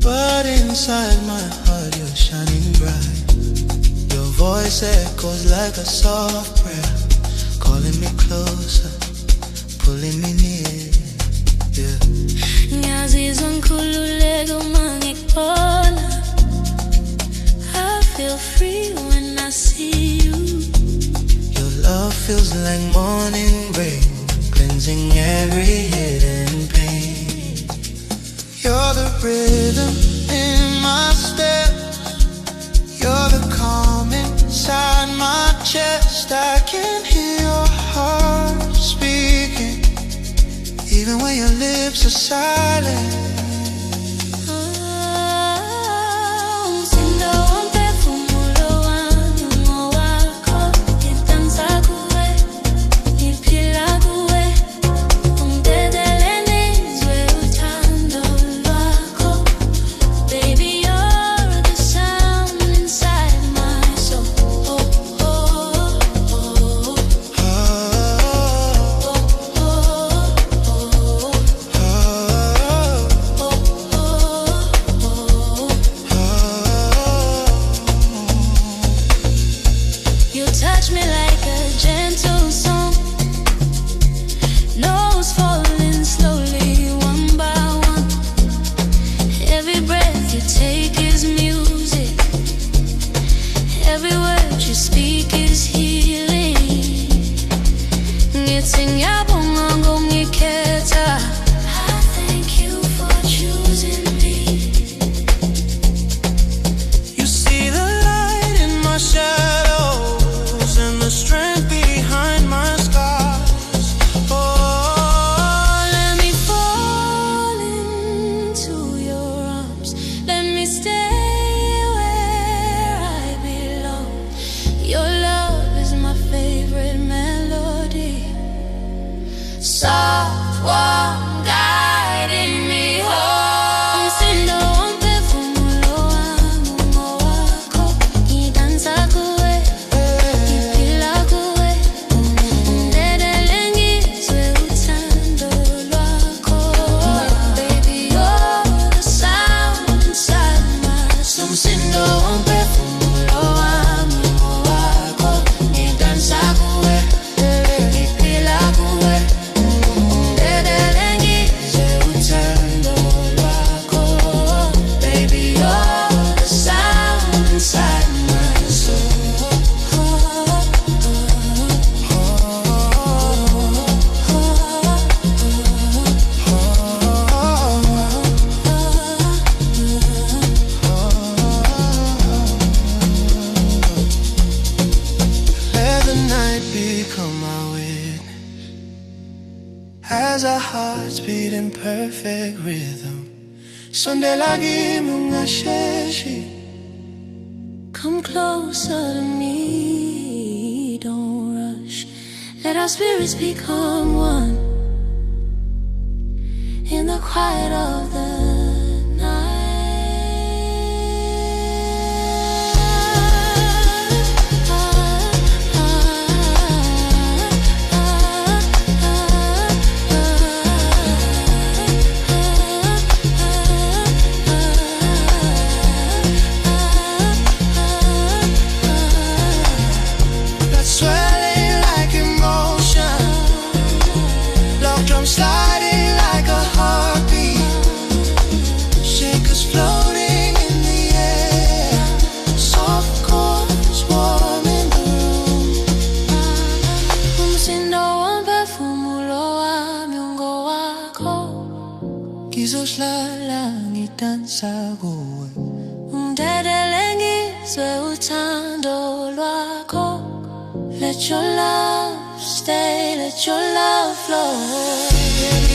but inside my heart you're shining bright. Your voice echoes like a soft prayer, calling me closer, pulling me near. Yeah. Ngiyazizwa ngikhululeka uma ngikubona. I feel free when I see you. Your love feels like morning rain, cleansing every hidden pain. You're the rhythm in my steps, you're the calm inside my chest. I can hear your heart speaking, even when your lips are silent. Umsindo womphefumulo wami ngowakho, ngidansa kuwe, ngiphila kuwe, ungidedele nizwe uthando lwakho. Baby, you're the sound inside my soul. Oh, oh, oh, oh. You touch me like a gentle song, notes falling slowly one by one. Every breath you take is music, every word you speak is healing. Ngithi ngiyabonga ngokungikhetha. I thank you for choosing me. You see the light in my shadows and the strength behind my scars. Oh, let me fall into your arms. Let me stay where I belong. Your love is my favorite melody. Soft one guiding me home. Umsindo womphefumulo wami ngowakho, ngidansa kuwe, ngiphila kuwe, ungidedele ngizwe uthando lwakho. Baby, you're the sound inside my soul. Umsindo womphefumulo wami ngowakho, ngidansa kuwe, ngiphila kuwe, ungidedele ngizwe uthando lwakho. Baby, you're the sound inside my soul. Let the night become our witness, as our hearts beat in perfect rhythm. Sondela kimi ungasheshi. Come closer to me, don't rush. Let our spirits become one in the quiet of the Swelling like emotion, love drum sliding like a heartbeat, shakers floating in the air, soft chords warm in the room. Umsindo womphefumulo wami ngowakho, Ngizohlala ngidansa kuwe, ungidedele ngizwe uthando lwakho. Let your love stay, let your love flow.